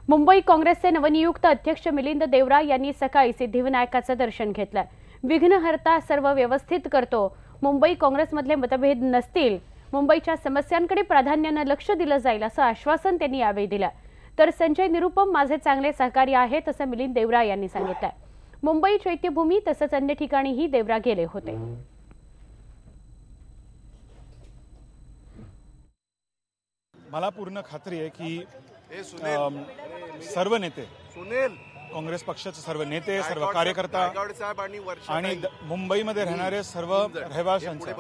मुंबई काँग्रेसचे नवनियुक्त अध्यक्ष मिलिंद देवरा यांनी सकाळी सिद्धिविनायकाचं दर्शन घेतलं। विघ्नहर्ता सर्व व्यवस्थित करतो। मुंबई काँग्रेसमधले मतभेद नसतील, मुंबईच्या समस्यांकडे प्राधान्याने लक्ष दिलं जाईल असं आश्वासन त्यांनी यावेळी दिलं। तर संजय निरुपम माझे चांगले सहकारी आहेत असं मिलिंद देवरा यांनी सांगितलं। मुंबई चैत्यभूमी तसंच अन्य ठिकाणीही देवरा गेले होते। मला पूर्ण खात्री आहे की सर्व नेते, काँग्रेस पक्षाचे सर्व नेते, सर्व कार्यकर्ता आणि मुंबईमध्ये राहणारे सर्व रहिवाशांचा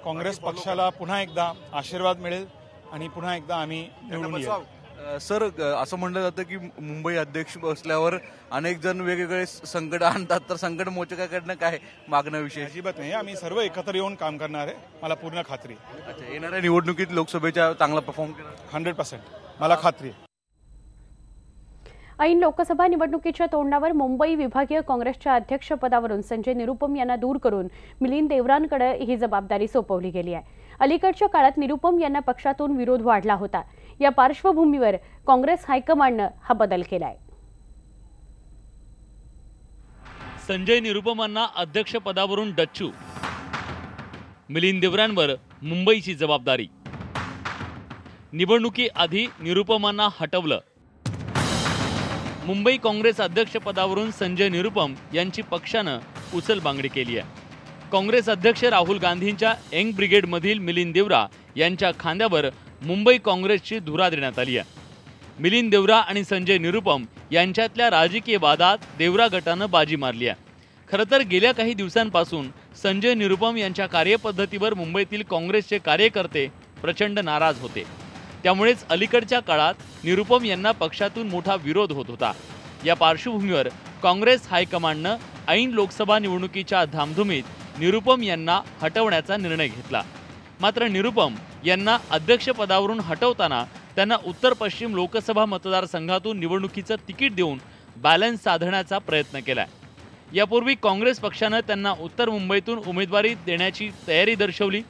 काँग्रेस पक्षाला पुन्हा एकदा आशीर्वाद मिळेल आणि पुन्हा एकदा आम्ही निवडून येऊ। सर, असं म्हटलं जातं की मुंबई अध्यक्ष बसल्यावर अनेक जण वेगवेगळे संकट आणतात, तर संकट मोचकाकडनं काय मागणं विषय? अजिबात नाही, आम्ही सर्व एकत्र येऊन काम करणार आहे, मला पूर्ण खात्री आहे। अच्छा, येणाऱ्या निवडणुकीत लोकसभेच्या चांगला परफॉर्म करणार 100% मला खात्री आहे। ऐन लोकसभा निवडणुकीच्या तोंडावर मुंबई विभागीय काँग्रेसच्या अध्यक्षपदावरून संजय निरुपम यांना दूर करून मिलिंद देवरांकडे ही जबाबदारी सोपवली गेली आहे। अलीकडच्या काळात निरुपम यांना पक्षातून विरोध वाढला होता। या पार्श्वभूमीवर काँग्रेस हायकमांडने हा बदल केलाय। संजय निरुपमांना अध्यक्षपदावरून डच्चू, मिलिंद देवरांवर मुंबईची जबाबदारी। निवडणुकीआधी निरुपमांना हटवलं। मुंबई काँग्रेस अध्यक्षपदावरून संजय निरुपम यांची पक्षानं उचलबांगडी केली आहे। काँग्रेस अध्यक्ष राहुल गांधींच्या यंग ब्रिगेडमधील मिलिंद देवरा यांच्या खांद्यावर मुंबई काँग्रेसची धुरा देण्यात आली आहे। मिलिंद देवरा आणि संजय निरुपम यांच्यातल्या राजकीय वादात देवरा गटानं बाजी मारली आहे। खरं तर गेल्या काही दिवसांपासून संजय निरुपम यांच्या कार्यपद्धतीवर मुंबईतील काँग्रेसचे कार्यकर्ते प्रचंड नाराज होते। त्यामुळेच अलीकडच्या काळात निरुपम यांना पक्षातून मोठा विरोध होत होता। या पार्श्वभूमीवर काँग्रेस हायकमांडनं ऐन लोकसभा निवडणुकीच्या धामधुमीत निरुपम यांना हटवण्याचा निर्णय घेतला। मात्र निरुपम यांना अध्यक्षपदावरून हटवताना त्यांना उत्तर पश्चिम लोकसभा मतदारसंघातून निवडणुकीचं तिकीट देऊन बॅलन्स साधण्याचा प्रयत्न केलाय। यापूर्वी काँग्रेस पक्षानं त्यांना उत्तर मुंबईतून उमेदवारी देण्याची तयारी दर्शवली,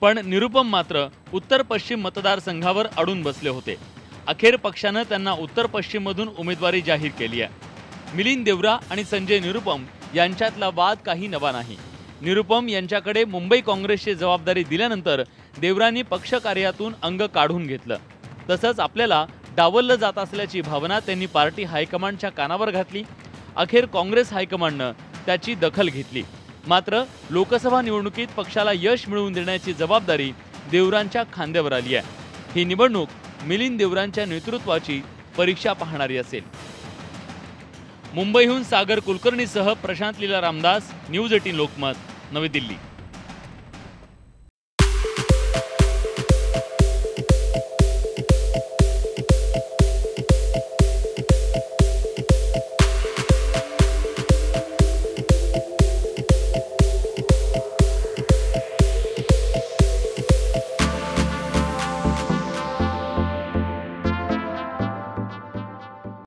पण निरुपम मात्र उत्तर पश्चिम मतदारसंघावर अडून बसले होते। अखेर पक्षानं त्यांना उत्तर पश्चिममधून उमेदवारी जाहीर केली आहे। मिलिंद देवरा आणि संजय निरुपम यांच्यातला वाद काही नवा नाही। निरुपम यांच्याकडे मुंबई काँग्रेसची जबाबदारी दिल्यानंतर देवरांनी पक्षकार्यातून अंग काढून घेतलं। तसंच आपल्याला डावललं जात असल्याची भावना त्यांनी पार्टी हायकमांडच्या कानावर घातली। अखेर काँग्रेस हायकमांडनं त्याची दखल घेतली। मात्र लोकसभा निवडणुकीत पक्षाला यश मिळवून देण्याची जबाबदारी देवरांच्या खांद्यावर आली आहे। ही निवडणूक मिलिंद देवरांच्या नेतृत्वाची परीक्षा पाहणारी असेल। मुंबईहून सागर कुलकर्णीसह प्रशांत लीला रामदास, न्यूज 18 लोकमत, नवी दिल्ली।